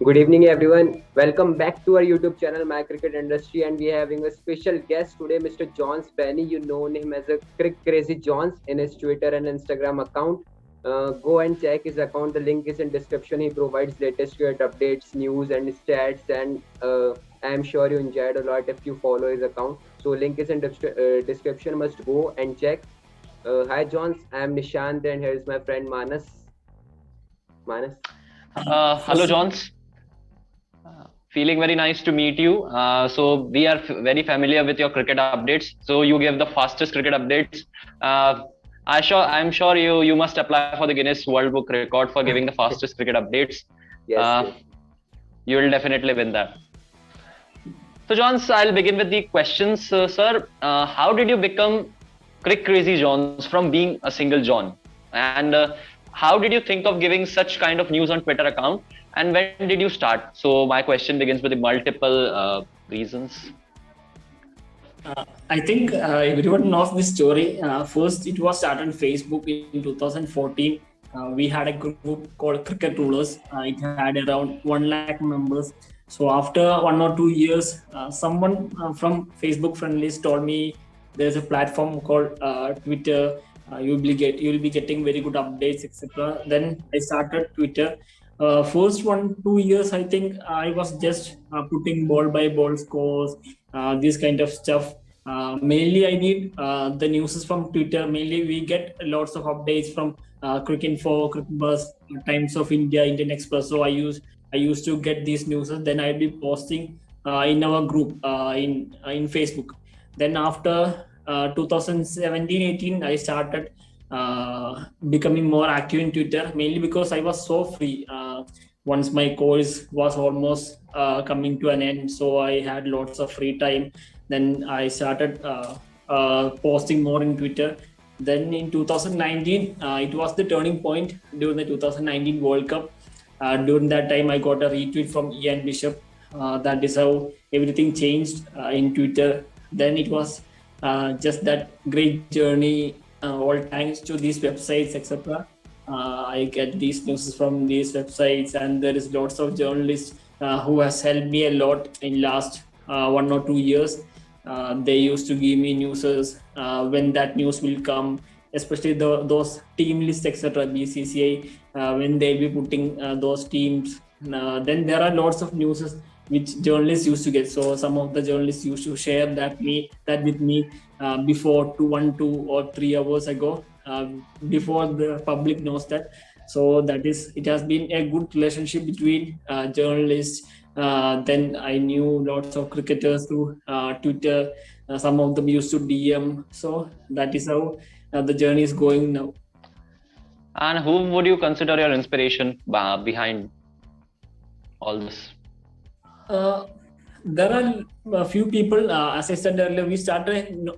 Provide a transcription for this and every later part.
Good evening, everyone. Welcome back to our YouTube channel, My Cricket Industry, and we are having a special guest today, Mr. John Spenny. You know him as a Crick Crazy Johns in his Twitter and Instagram account. Go and check his account. The link is in description. He provides latest cricket updates, news, and stats. And I am sure you enjoyed a lot if you follow his account. So link is in description. Must go and check. Hi, Johns. I am Nishant, and here's my friend Manas. Manas. Hello, Johns. Feeling very nice to meet you. So we are very familiar with your cricket updates. So you give the fastest cricket updates. Uh, I'm sure you must apply for the Guinness World Book record for giving the fastest cricket updates. Yes, Uh, yes. you will definitely win that. So, Johns, I'll begin with the questions, sir. How did you become Crick Crazy Johns from being a single John? And how did you think of giving such kind of news on Twitter account? And when did you start? So my question begins with the multiple reasons. I think everyone knows this story. First, it was started on Facebook in 2014. We had a group called Cricket Rulers. It had around 1 lakh members. So after 1 or 2 years, someone from Facebook friend list told me there's a platform called Twitter. You'll be getting very good updates, etc. Then I started Twitter. First 1 2 years, I think I was just putting ball by ball scores, this kind of stuff. Mainly, I need the news from Twitter. Mainly, we get lots of updates from Cricinfo, Crickbuzz, Times of India, Indian Express. So I used to get these news, and then I'd be posting in our group in Facebook. Then after 2017-18, I started becoming more active in Twitter, mainly because I was so free. Once my course was almost coming to an end, so I had lots of free time. Then I started posting more in Twitter. Then in 2019, it was the turning point during the 2019 World Cup. During that time, I got a retweet from Ian Bishop. That is how everything changed in Twitter. Then it was just that great journey, all thanks to these websites, etc. I get these news from these websites, and there is lots of journalists who has helped me a lot in last 1 or 2 years. They used to give me news when that news will come, especially those team lists, etc. BCCI, when they'll be putting those teams. Then there are lots of news which journalists used to get. So some of the journalists used to share that with me before 2 or 3 hours ago, before the public knows that. So that is, it has been a good relationship between journalists. Then I knew lots of cricketers through Twitter. Some of them used to DM. So that is how the journey is going now. And who would you consider your inspiration behind all this? There are a few people, as I said earlier, we started,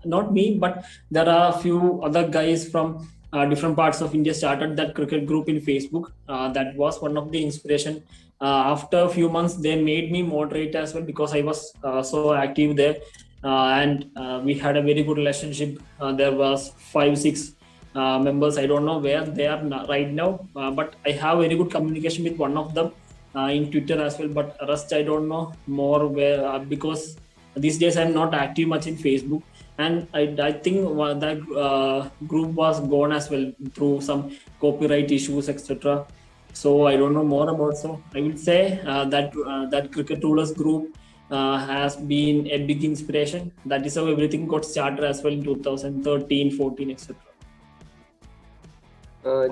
not me, but there are a few other guys from different parts of India started that cricket group in Facebook. That was one of the inspiration. After a few months, they made me moderate as well because I was so active there. And we had a very good relationship. There was 5 6 members. I don't know where they are right now, but I have very good communication with one of them in Twitter as well. But rest I don't know more where, because these days I'm not active much in Facebook, and I think that group was gone as well through some copyright issues, etc. So I don't know more about. So I would say that Cricket Rulers group has been a big inspiration. That is how everything got started as well in 2013, 14, etc.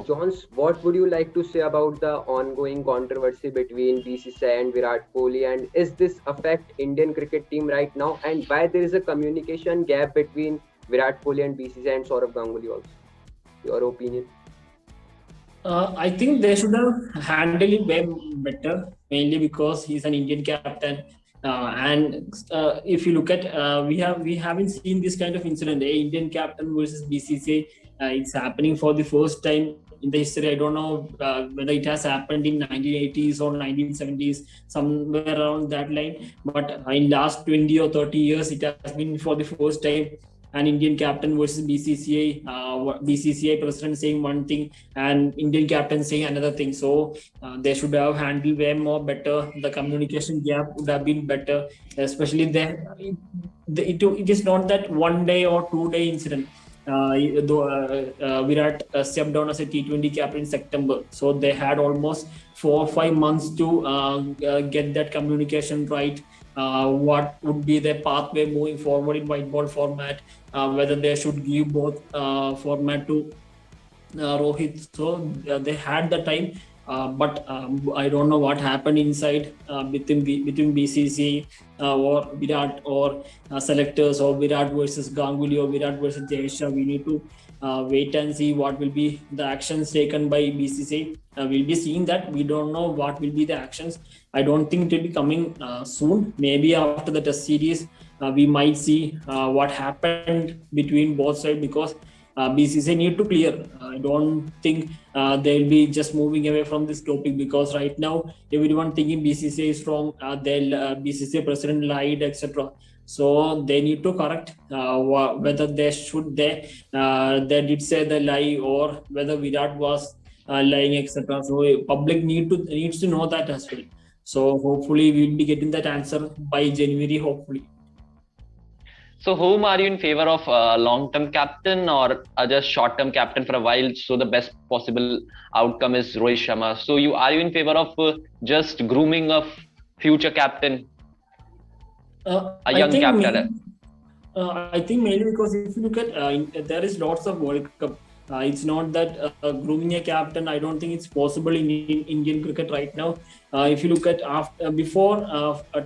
Johns, what would you like to say about the ongoing controversy between BCCI and Virat Kohli, and is this affect Indian cricket team right now, and why there is a communication gap between Virat Kohli and BCCI and Saurav Ganguly also? Your opinion? I think they should have handled it way better, mainly because he's an Indian captain. And if you look at, we haven't seen this kind of incident, a Indian captain versus BCCI. It's happening for the first time in the history. I don't know whether it has happened in 1980s or 1970s, somewhere around that line. But in last 20 or 30 years, it has been for the first time. an Indian captain versus BCCI president saying one thing and Indian captain saying another thing. So they should have handled way more better. The communication gap would have been better, especially it is not that 1 day or 2 day incident. Virat stepped down as a T20 captain in September. So they had almost 4 or 5 months to get that communication right. What would be the pathway moving forward in white ball format, whether they should give both format to Rohit. So they had the time, but I don't know what happened inside between BCC or Virat or selectors, or Virat versus Ganguly or Virat versus Jayasha. We need to wait and see what will be the actions taken by BCCI. We'll be seeing that. We don't know what will be the actions. I don't think it will be coming soon. Maybe after the test series, we might see what happened between both sides, because BCCI need to clear. I don't think they'll be just moving away from this topic, because right now everyone thinking BCCI is wrong. BCCI president lied, etc. So they need to correct whether they did say the lie, or whether Virat was lying, etc. So public needs to know that as well. So hopefully we'll be getting that answer by January, hopefully. So whom are you in favor of, long-term captain or just short-term captain for a while, so the best possible outcome is Rohit Sharma? So are you in favor of just grooming a future captain, a young captain? I think mainly because if you look at there is lots of World Cup. It's not that grooming a captain. I don't think it's possible in Indian cricket right now. If you look at before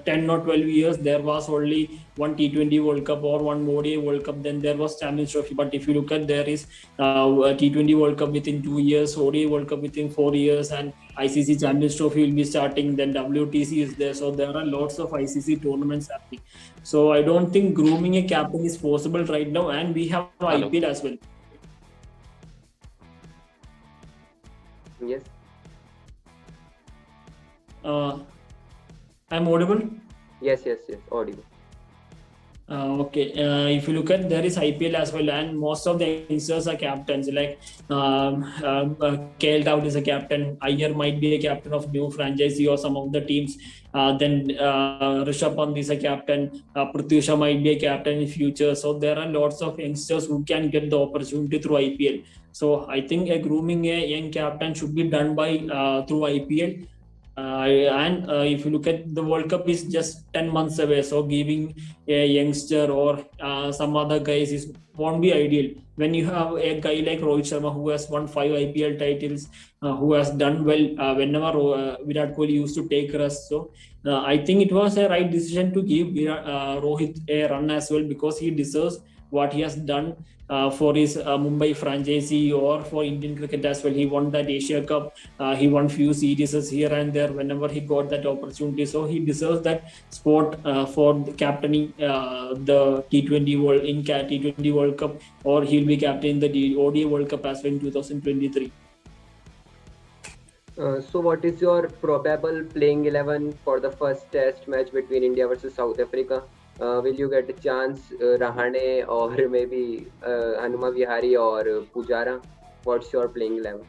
10 or 12 years, there was only one T20 World Cup or one ODI World Cup. Then there was Champions Trophy. But if you look at, there is a T20 World Cup within 2 years, ODI World Cup within 4 years, and ICC Champions Trophy will be starting. Then WTC is there. So there are lots of ICC tournaments happening. So I don't think grooming a captain is possible right now. And we have IPL as well. Yes. I'm audible? Yes, audible. Okay. If you look at, there is IPL as well, and most of the youngsters are captains. Like KL Daud is a captain. Iyer might be a captain of new franchisee or some of the teams. Then Rishabh Pant is a captain. Prithvi Shaw might be a captain in future. So there are lots of youngsters who can get the opportunity through IPL. So I think grooming a young captain should be done by through IPL. And if you look at, the World Cup is just 10 months away, so giving a youngster or some other guys won't be ideal. When you have a guy like Rohit Sharma, who has won 5 IPL titles, who has done well whenever Virat Kohli used to take rest. So I think it was a right decision to give Rohit a run as well, because he deserves what he has done for his Mumbai franchisee or for Indian cricket as well. He won that Asia Cup. He won few series here and there whenever he got that opportunity. So he deserves that spot for captaining the T20 World Cup, or he'll be captaining the ODI World Cup as well in 2023. So what is your probable playing 11 for the first test match between India versus South Africa? Will you get a chance, Rahane or maybe Hanuma Vihari or Pujara? What's your playing 11?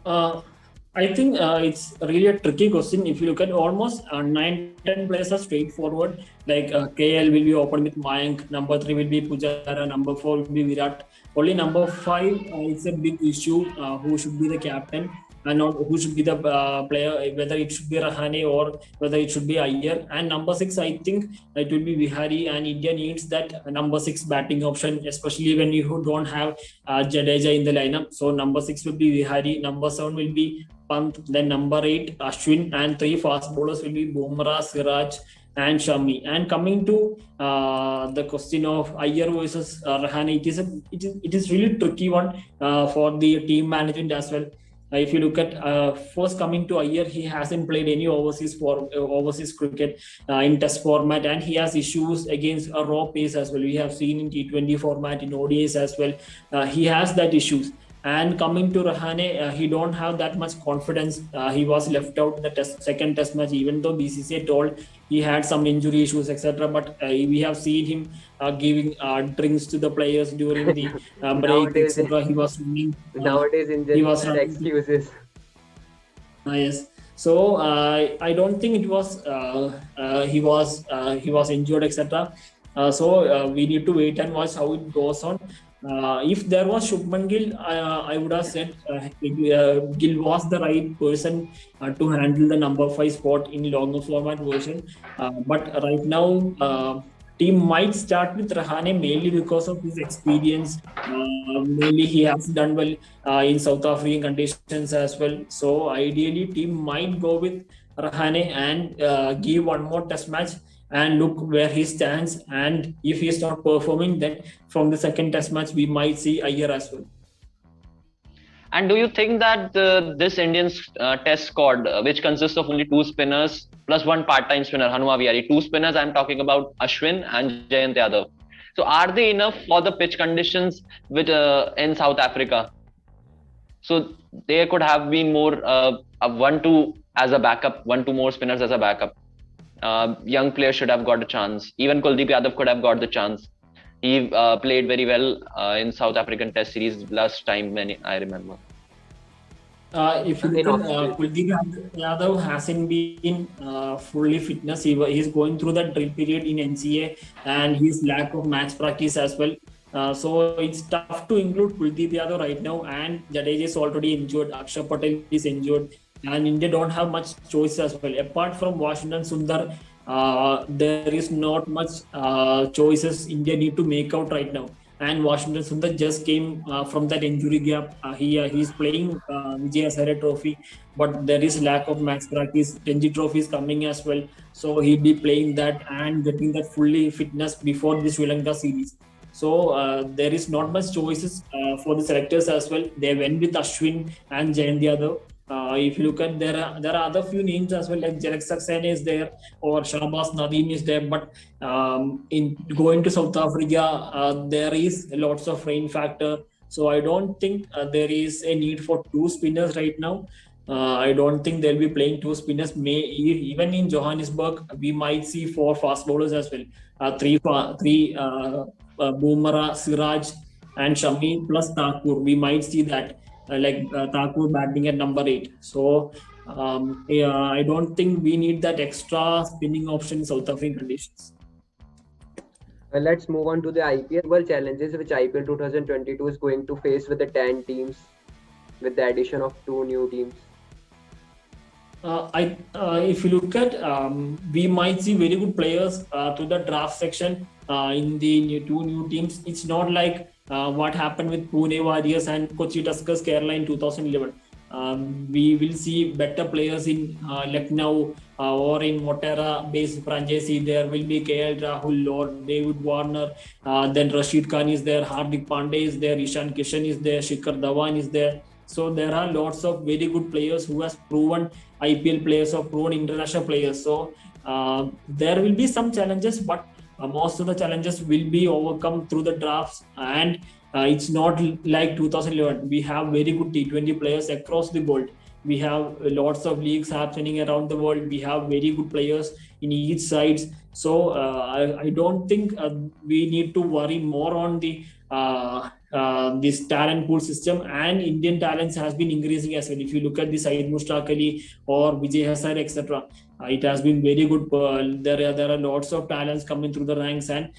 I think it's really a tricky question. If you look at, almost 9-10 players are straightforward. Like KL will be open with Mayank, number 3 will be Pujara, number 4 will be Virat. Only number 5 it's a big issue, who should be the captain and not who should be the player, whether it should be Rahane or whether it should be Iyer. And number 6, I think it will be Vihari, and India needs that number 6 batting option, especially when you don't have Jadeja in the lineup. So number 6 will be Vihari, number 7 will be Pant, then number 8 Ashwin, and 3 fast bowlers will be Bumrah, Siraj and Shami. And coming to the question of Iyer versus Rahane, it is really tricky one for the team management as well. If you look at first coming to Iyer, he hasn't played any overseas cricket in test format, and he has issues against a raw pace as well. We have seen in T20 format, in ODIs as well. He has that issues. And coming to Rahane, he don't have that much confidence. He was left out in the second test match, even though BCCI told he had some injury issues, etc. But we have seen him giving drinks to the players during the break, Nowadays, etc. He was running. nowadays He injuries was are running. excuses. Yes. So I don't think it was he was injured, etc. So we need to wait and watch how it goes on. If there was Shubman Gill, I would have said Gill was the right person to handle the number 5 spot in longer format version. But right now, team might start with Rahane mainly because of his experience. Mainly he has done well in South African conditions as well. So ideally, team might go with Rahane and give one more test match and look where he stands. And if he is not performing, then from the second test match, we might see Iyer as well. And do you think that this Indian test squad, which consists of only 2 spinners plus 1 part-time spinner, Hanuma Vihari, 2 spinners, I'm talking about Ashwin and Jayant Yadav. So are they enough for the pitch conditions with in South Africa? So there could have been more 1-2 as a backup, 1-2 more spinners as a backup. Young players should have got a chance. Even Kuldeep Yadav could have got the chance. He played very well in South African Test Series last time when I remember. If you look at Kuldeep Yadav hasn't been fully fitness. He's going through that drill period in NCA and his lack of match practice as well. So it's tough to include Kuldeep Yadav right now, and Jadeja is already injured. Akshar Patel is injured, and India don't have much choice as well. Apart from Washington Sundar, there is not much choices India need to make out right now. And Washington Sundar just came from that injury gap. He's playing Vijay Hazare Trophy, but there is lack of match practice. Ranji Trophy is coming as well, so he'll be playing that and getting that fully fitness before the Sri Lanka series. So there is not much choices for the selectors as well. They went with Ashwin and Jayant Yadav. If you look at there are other few names as well, like Jarek Saxena is there or Shahbaz Nadeem is there, but in going to South Africa, there is lots of rain factor. So I don't think there is a need for 2 spinners right now. I don't think they'll be playing 2 spinners. Even in Johannesburg, we might see 4 fast bowlers as well. Three Bumrah, Siraj, and Shami plus Thakur. We might see that. Thakur batting at number 8. So I don't think we need that extra spinning option in South African conditions. Let's move on to the IPL challenges which IPL 2022 is going to face with the 10 teams with the addition of 2 new teams. If you look at, we might see very good players to the draft section in the 2 new teams. It's not like what happened with Pune Warriors and Kochi Tuskers Kerala in 2011. We will see better players in Lucknow or in Motera based franchisee. There will be KL Rahul, Lord, David Warner, then Rashid Khan is there, Hardik Pandey is there, Ishan Kishan is there, Shikhar Dhawan is there. So there are lots of very good players who has proven IPL players or proven international players. So there will be some challenges, but most of the challenges will be overcome through the drafts. And it's not like 2011. We have very good T20 players across the world. We have lots of leagues happening around the world. We have very good players in each sides. So I don't think we need to worry more on the this talent pool system, and Indian talents has been increasing as well. If you look at the Syed Mushtaq Ali or Vijay Hazare, etc., it has been very good. There are lots of talents coming through the ranks, and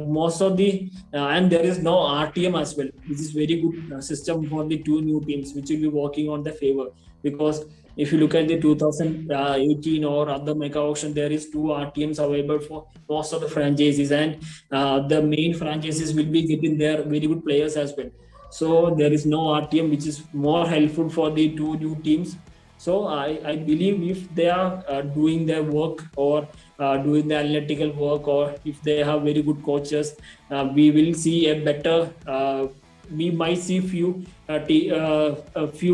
most of the and there is no RTM as well, which is very good system for the 2 new teams, which will be working on the favor. Because if you look at the 2018 or other mega auction, there is 2 RTMs available for most of the franchises, and the main franchises will be getting their very good players as well. So there is no RTM, which is more helpful for the 2 new teams. So I believe if they are doing their work or doing the analytical work, or if they have very good coaches, we will see a better. We might see few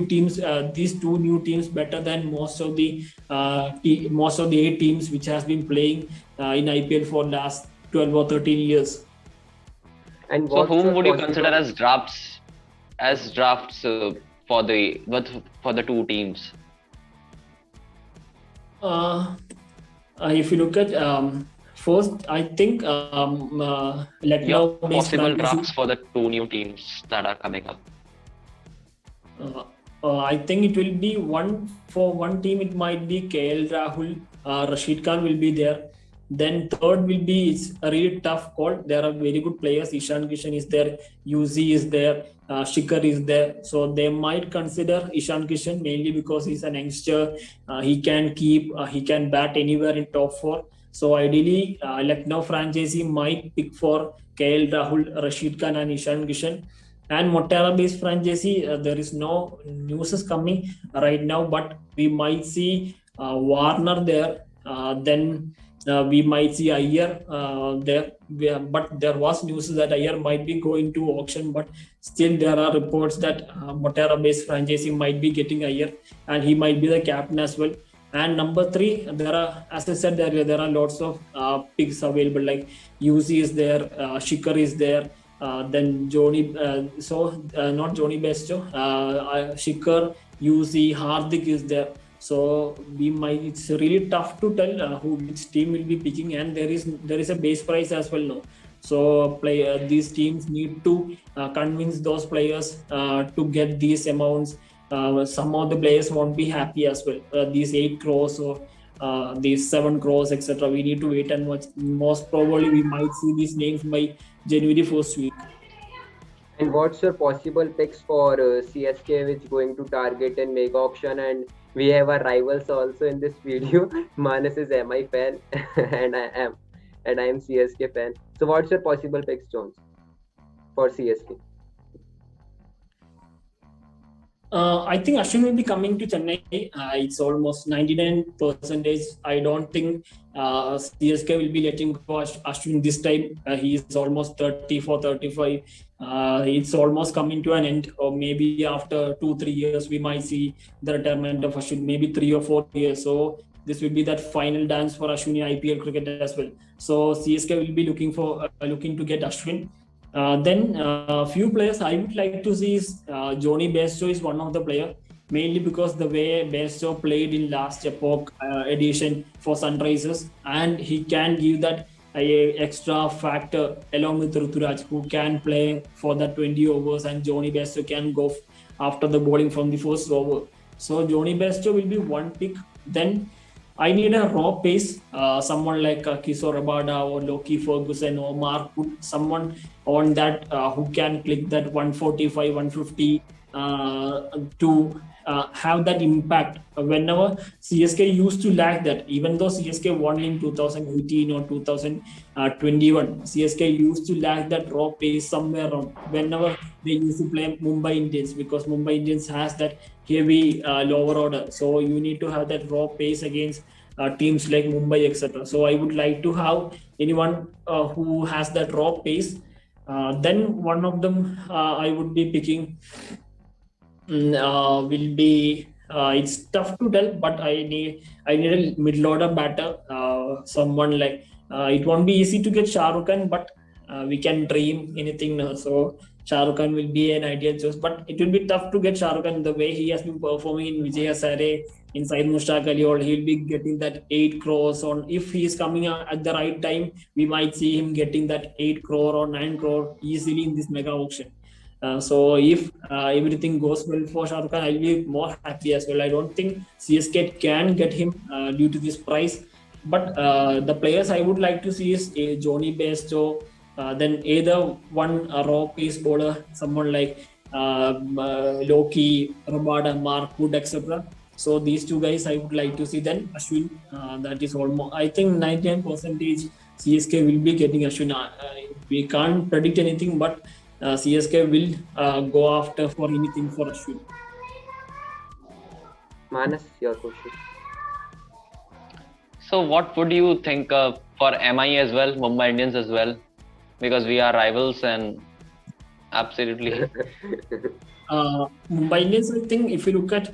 teams, these 2 new teams, better than most of the 8 teams which has been playing in IPL for last 12 or 13 years. And so, whom would you consider as drafts for the 2 teams? If you look at first, I think Your Lucknow-based possible franchise. drafts for the two new teams that are coming up. I think it will be for one team. It might be KL Rahul, Rashid Khan will be there. Then third will be, it's a really tough call. There are very good players. Ishan Kishan is there, UZ is there, Shikhar is there. So they might consider Ishan Kishan mainly because he's an youngster. He can bat anywhere in top four. So ideally, Lucknow franchisee might pick for KL Rahul, Rashid Khan, and Ishan Kishan. And Motera based franchisee, there is no news is coming right now, but we might see Warner there. Then we might see Iyer there. But there was news that Iyer might be going to auction, but still there are reports that Motera based franchisee might be getting Iyer, and he might be the captain as well. And number three, there are, as I said, there are lots of picks available. Like UC is there, Shikhar is there. Then not Johnny Besto, Shikhar, UC, Hardik is there. So it's really tough to tell which team will be picking, and there is a base price as well now. So these teams need to convince those players to get these amounts. Some of the players won't be happy as well. These 8 crores or these 7 crores, etc. We need to wait and watch. Most probably, we might see these names by January 1st week. And what's your possible picks for CSK, which going to target and mega auction? And we have our rivals also in this video. Manas is MI fan, and I am CSK fan. So what's your possible picks, Jones, for CSK? I think Ashwin will be coming to Chennai. It's almost 99%. I don't think CSK will be letting go Ashwin this time. He is almost 34, 35. It's almost coming to an end, or maybe after 2-3 years we might see the retirement of Ashwin, maybe 3 or 4 years. So this will be that final dance for Ashwin in IPL cricket as well. So CSK will be looking to get Ashwin. Then a few players I would like to see is Johnny Bairstow is one of the players, mainly because the way Bairstow played in last epoch edition for Sunrisers, and he can give that extra factor along with Ruturaj, who can play for the 20 overs, and Johnny Bairstow can go after the bowling from the first over. So Johnny Bairstow will be one pick. Then I need a raw pace, someone like Kishore Rabada or Loki Ferguson or Mark Wood, someone on that who can click that 145, 150 to have that impact. Whenever CSK used to lack that, even though CSK won in 2018 or 2021, CSK used to lack that raw pace somewhere around whenever they used to play Mumbai Indians, because Mumbai Indians has that heavy lower order. So you need to have that raw pace against teams like Mumbai, etc. So I would like to have anyone who has that raw pace. Then one of them I would be picking will be. It's tough to tell, but I need a middle order batter. Someone like it won't be easy to get Shah Rukh Khan, but we can dream anything now. So Shah Rukh Khan will be an ideal choice, but it will be tough to get Shah Rukh Khan the way he has been performing in Vijay Hazare, inside Mushtaq Ali, or he'll be getting that 8 crores on. If he is coming at the right time, we might see him getting that 8 crore or 9 crore easily in this mega auction. So if everything goes well for Shah Rukh Khan, I'll be more happy as well. I don't think CSK can get him due to this price. But the players I would like to see is Johnny Bairstow, then either one raw pace bowler, someone like Loki, Rabada, Mark Wood, etc. So these two guys I would like to see. Then Ashwin, that is almost, I think 99% CSK will be getting Ashwin. We can't predict anything, but CSK will go after for anything for Ashwin. Manas, your question. So what would you think for MI as well, Mumbai Indians as well? Because we are rivals and absolutely. Mumbai Indians, I think if you look at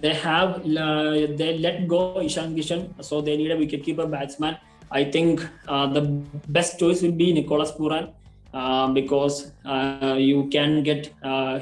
they let go Ishan Kishan, so they need a wicketkeeper batsman. I think the best choice will be Nicholas Pooran, because you can get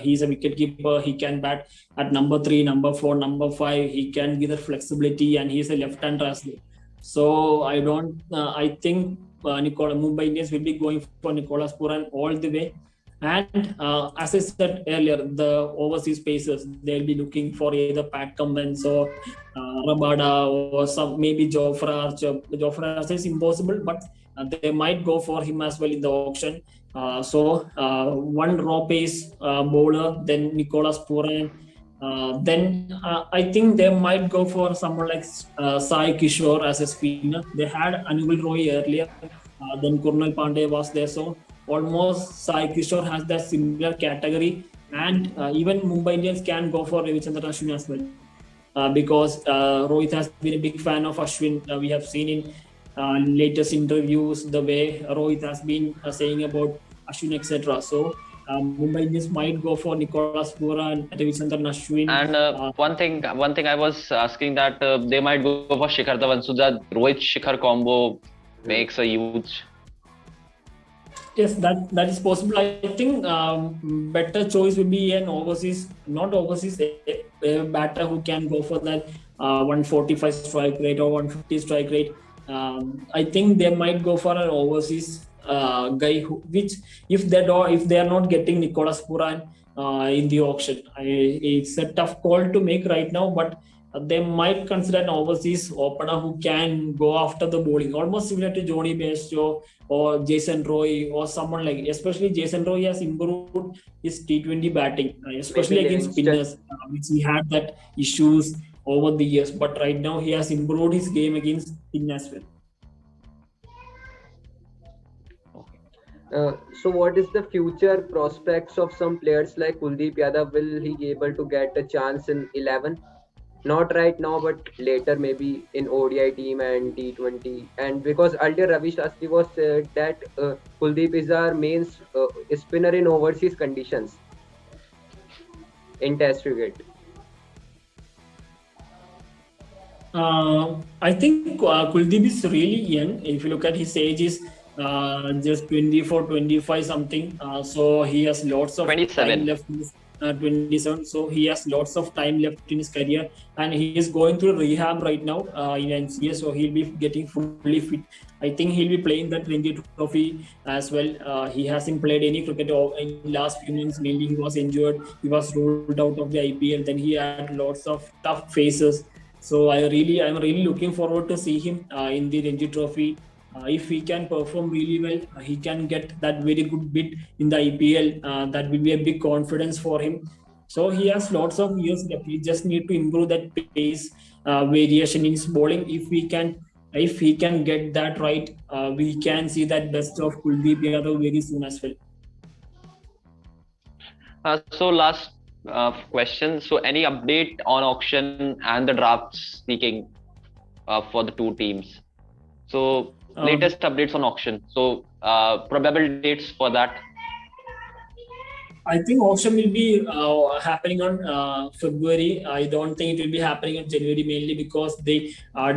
he's a wicketkeeper. He can bat at number 3, number 4, number 5. He can give the flexibility, and he's a left-hander as well. So I don't. I think Mumbai Indians will be going for Nicholas Puran all the way. And as I said earlier, the overseas pacers, they'll be looking for either Pat Cummins or Rabada or some maybe Jofra Archer. Jofra Archer is impossible, but they might go for him as well in the auction. One raw pace bowler, then Nicholas Puran. Then I think they might go for someone like Sai Kishore as a spinner. They had Anil Roy earlier, then Kurnal Pandey was there. So almost Sai Kishore has that similar category. And even Mumbai Indians can go for Ravichandran Ashwin as well. Because Rohit has been a big fan of Ashwin. We have seen in latest interviews the way Rohit has been saying about Ashwin, etc. So Mumbai Indians might go for Nicholas Pura and Ravichandran Ashwin. And one thing I was asking that they might go for Shikhar Dhawan. So that Rohit Shikhar combo makes a huge. Yes, that is possible. I think better choice would be an overseas, not overseas, a batter who can go for that 145 strike rate or 150 strike rate. I think they might go for an overseas guy which if they are not getting Nicholas Puran in the auction, it's a tough call to make right now, but they might consider an overseas opener who can go after the bowling, almost similar to Johnny Bairstow or Jason Roy or someone like. Especially Jason Roy has improved his T20 batting, especially against spinners, which he had that issues over the years. But right now he has improved his game against spin as well. So what is the future prospects of some players like Kuldeep Yadav? Will he be able to get a chance in 11? Not right now, but later maybe in ODI team and T20. And because earlier Ravi Shastri was said that Kuldeep is our main spinner in overseas conditions in Test cricket. I think Kuldeep is really young. If you look at his age, is just 24, 25 something. So he has lots of 27. time left. 27. So he has lots of time left in his career, and he is going through rehab right now in NCA. So he'll be getting fully fit. I think he'll be playing that Ranji Trophy as well. He hasn't played any cricket in last few months. Mainly he was injured. He was ruled out of the IPL. Then he had lots of tough phases. So I'm really looking forward to see him in the Ranji Trophy. If he can perform really well, he can get that very good bid in the IPL. That will be a big confidence for him. So he has lots of years left. He just need to improve that pace variation in his bowling. If he can get that right, we can see that best of Kuldeep Yadav very soon as well. So last question. So any update on auction and the drafts seeking for the two teams? So latest updates on auction. So probable dates for that. I think auction will be happening on February. I don't think it will be happening in January, mainly because the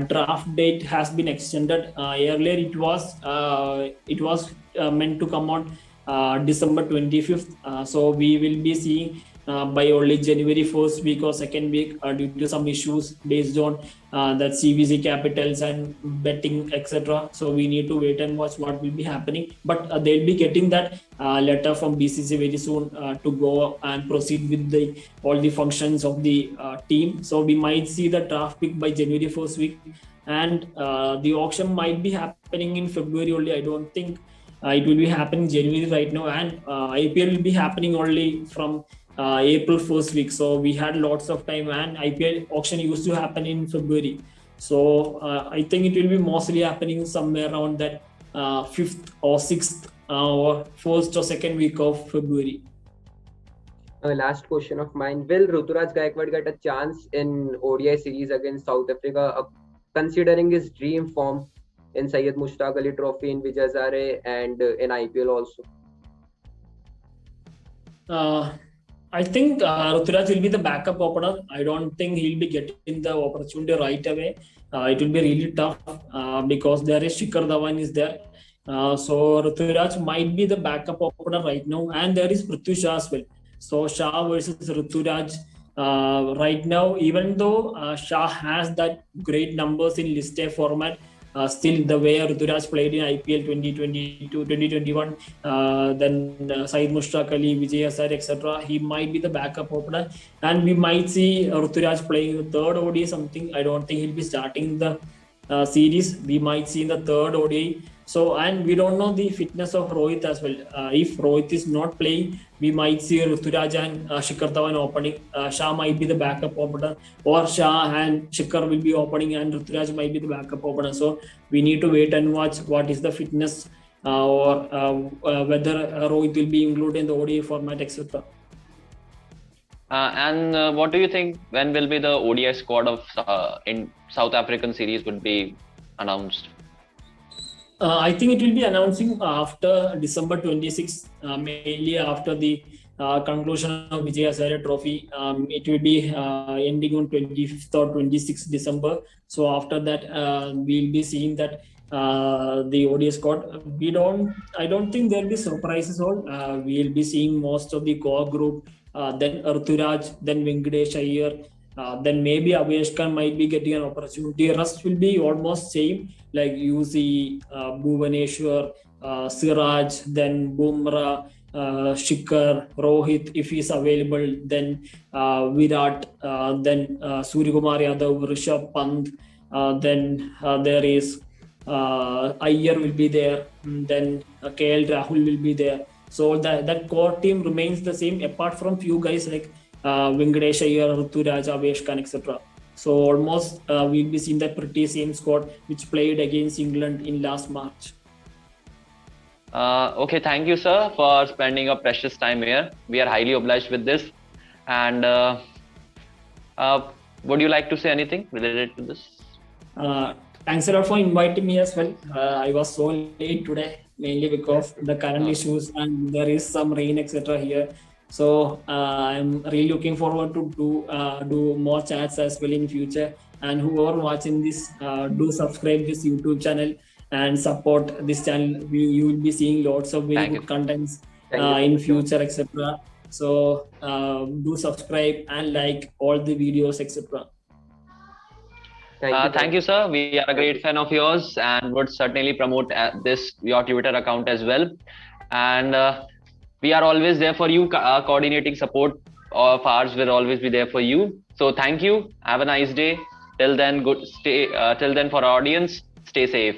draft date has been extended. Earlier it was meant to come on December 25th. So we will be seeing by only January 1st week or second week due to some issues based on that CVC capitals and betting, etc. So we need to wait and watch what will be happening. But they'll be getting that letter from BCCI very soon to go and proceed with all the functions of the team. So we might see the draft pick by January 1st week, and the auction might be happening in February only. I don't think it will be happening January right now, and IPL will be happening only from April 1st week. So we had lots of time, and IPL auction used to happen in February. So I think it will be mostly happening somewhere around that 5th or 6th or 1st or 2nd week of February. Last question of mine. Will Ruturaj Gaikwad get a chance in ODI series against South Africa, considering his dream form in Syed Mushtaq Ali Trophy, in Vijay Hazare, and in IPL also? I think Ruturaj will be the backup opener. I don't think he'll be getting the opportunity right away. It will be really tough because there is Shikhar Dhawan is there. So Ruturaj might be the backup opener right now, and there is Prithvi Shah as well. So Shah versus Ruturaj right now, even though Shah has that great numbers in List A format, Still, the way Ruturaj played in IPL 2022, 2021, then Saeed Mushtaq Ali, Vijay Hazare, etc., he might be the backup opener, and we might see Ruturaj playing the third ODI. Something I don't think he'll be starting the series. We might see in the third ODI. So, and we don't know the fitness of Rohit as well. If Rohit is not playing, we might see Ruturaj and Shikhar Dhawan opening. Shah might be the backup opener, or Shah and Shikhar will be opening, and Ruturaj might be the backup opener. So, we need to wait and watch what is the fitness or whether Rohit will be included in the ODI format, etc. And what do you think? When will be the ODI squad of in South African series would be announced? I think it will be announcing after December 26th, mainly after the conclusion of Vijay Hazare Trophy. It will be ending on 25th or 26th December. So after that, we'll be seeing that the ODI squad. I don't think there'll be surprises. We'll be seeing most of the core group. Then Ruturaj, then Venkatesh Iyer, then maybe Avesh Khan might be getting an opportunity. Rest will be almost same, like UC, Bhuvaneshwar, Siraj, then Bumrah, Shikhar, Rohit if he's available, then Virat, then Suryakumar Yadav, Rishabh Pant, then there is Iyer will be there, then KL Rahul will be there. So that core team remains the same apart from few guys like Venkatesh Iyer, Ruturaj, Avesh Khan, etc. So almost we'll be seeing that pretty same squad which played against England in last March. Okay, thank you, sir, for spending your precious time here. We are highly obliged with this. And would you like to say anything related to this? Thanks a lot for inviting me as well. I was so late today, mainly because the current issues and there is some rain, etc. here. So I'm really looking forward to do more chats as well in future. And whoever watching this, do subscribe this YouTube channel and support this channel. You will be seeing lots of very good contents in future, etc. So do subscribe and like all the videos, etc. Thank you, sir. We are a great fan of yours and would certainly promote your Twitter account as well. And we are always there for you. Coordinating support of ours will always be there for you. So thank you. Have a nice day. Till then, till then, for our audience, stay safe.